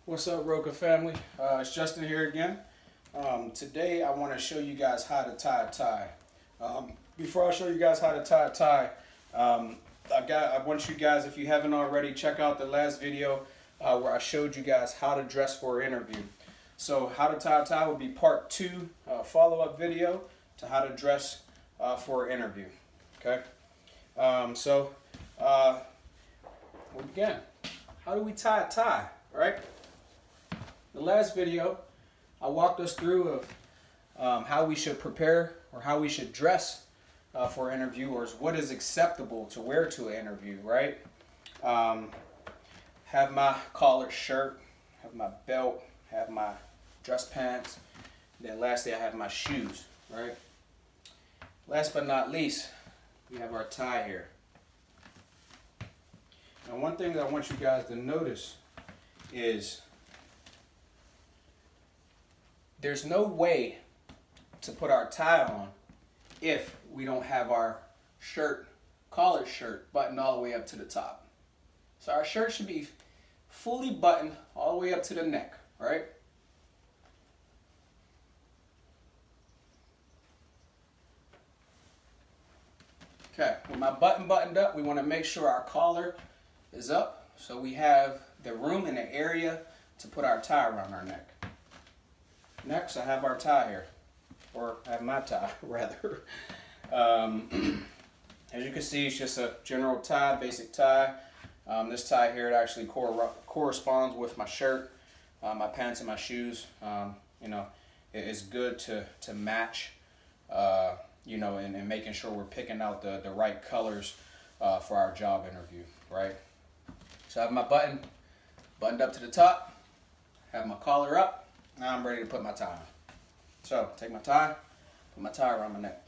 What's up, Roca family? It's Justin here again. Today I want to show you guys how to tie a tie. Before I show you guys how to tie a tie, I want you guys, if you haven't already, check out the last video where I showed you guys how to dress for an interview. So how to tie a tie will be part 2, follow-up video to how to dress for an interview. Okay. We begin. How do we tie a tie, right? The last video, I walked us through of how we should prepare or how we should dress for interviewers. What is acceptable to wear to an interview, right? Have my collared shirt, have my belt, have my dress pants. Then lastly, I have my shoes, right? Last but not least, we have our tie here. Now, one thing that I want you guys to notice is there's no way to put our tie on if we don't have our shirt, collared shirt, buttoned all the way up to the top. So our shirt should be fully buttoned all the way up to the neck, right? Okay, with my button buttoned up, we want to make sure our collar is up so we have the room and the area to put our tie around our neck. Next, I have our tie here, or I have my tie rather. As you can see, it's just a general tie, basic tie. This tie here, it actually corresponds with my shirt, my pants, and my shoes. You know, it's good to match. You know, and making sure we're picking out the right colors for our job interview, right? So I have my button buttoned up to the top, have my collar up. Now I'm ready to put my tie on. So take my tie, put my tie around my neck.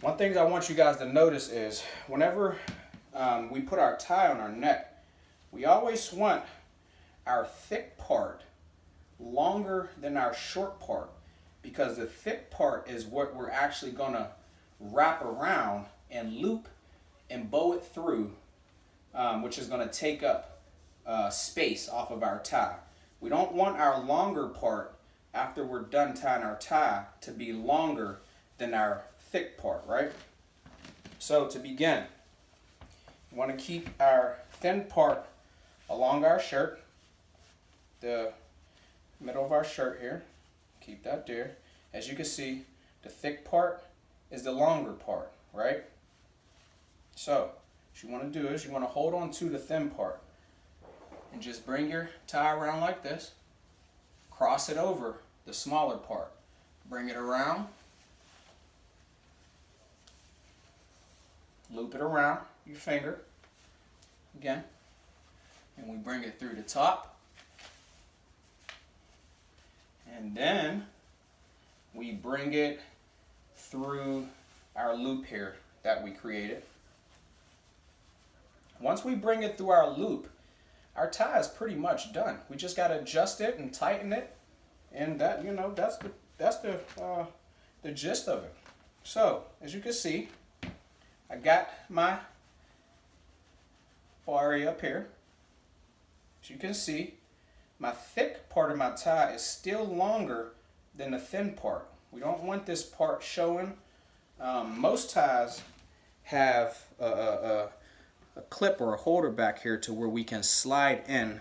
One thing I want you guys to notice is whenever we put our tie on our neck, we always want our thick part longer than our short part, because the thick part is what we're actually going to wrap around and loop and bow it through, which is going to take up space off of our tie. We don't want our longer part after we're done tying our tie to be longer than our thick part, right? So to begin, we want to keep our thin part along our shirt, the middle of our shirt here, keep that there. As you can see, the thick part is the longer part, right? So what you want to do is you want to hold on to the thin part and just bring your tie around like this, cross it over the smaller part, bring it around, loop it around your finger again, and we bring it through the top. And then we bring it through our loop here that we created. Once we bring it through our loop, our tie is pretty much done. We just got to adjust it and tighten it, and that, you know, that's the gist of it. So as you can see, I got my area up here. As you can see, my thick part of my tie is still longer than the thin part. We don't want this part showing. Most ties have a clip or a holder back here to where we can slide in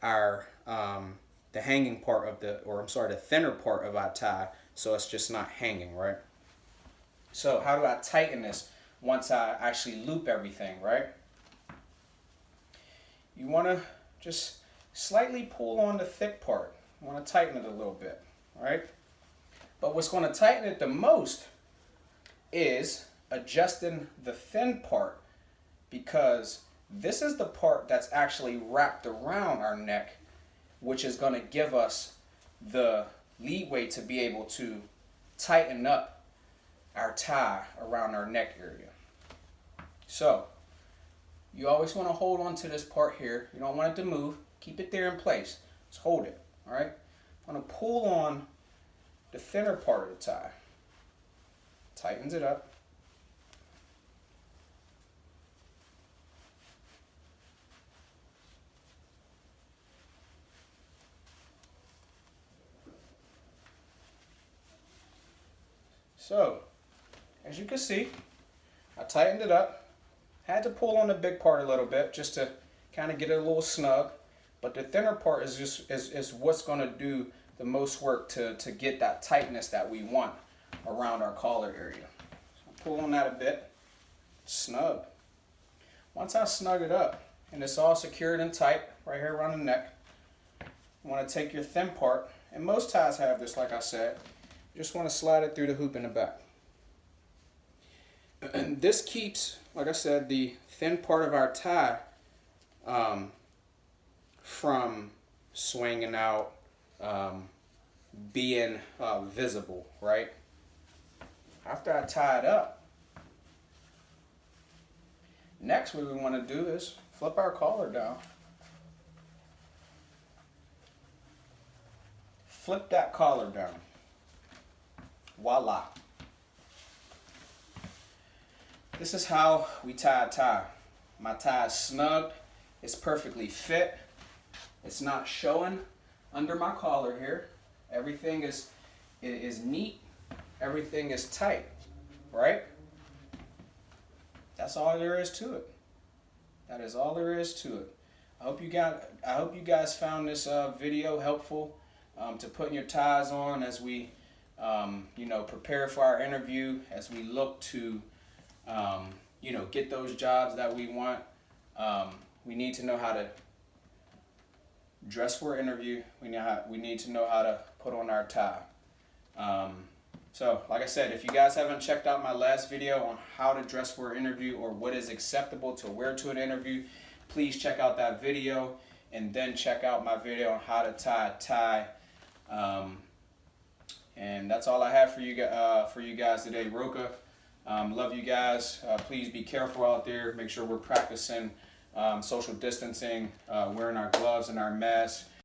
our the hanging part of the thinner part of our tie, so it's just not hanging, right? So how do I tighten this once I actually loop everything, right? You want to just slightly pull on the thick part. You want to tighten it a little bit, right? But what's going to tighten it the most is adjusting the thin part, because this is the part that's actually wrapped around our neck, which is going to give us the leeway to be able to tighten up our tie around our neck area. So you always want to hold on to this part here. You don't want it to move. Keep it there in place. Just hold it, all right? I'm going to pull on the thinner part of the tie. Tightens it up. So, as you can see, I tightened it up. Had to pull on the big part a little bit just to kind of get it a little snug. But the thinner part is just is what's going to do the most work to get that tightness that we want around our collar area. So pull on that a bit, snug. Once I snug it up and it's all secured and tight right here around the neck, you want to take your thin part, and most ties have this, like I said. You just want to slide it through the hoop in the back. And this keeps, like I said, the thin part of our tie from swinging out, being visible, right? After I tie it up, next what we want to do is flip our collar down. Flip that collar down. Voila. This is how we tie a tie. My tie is snugged. It's perfectly fit. It's not showing under my collar here. Everything is neat. Everything is tight, right? That's all there is to it. That is all there is to it. I hope you guys found this video helpful to putting your ties on as we prepare for our interview, as we look to get those jobs that we want. We need to know how to dress for an interview. We need to know how to put on our tie. So, like I said, if you guys haven't checked out my last video on how to dress for an interview or what is acceptable to wear to an interview, please check out that video and then check out my video on how to tie a tie. And that's all I have for you guys today. Roca, love you guys. Please be careful out there. Make sure we're practicing social distancing, wearing our gloves and our masks.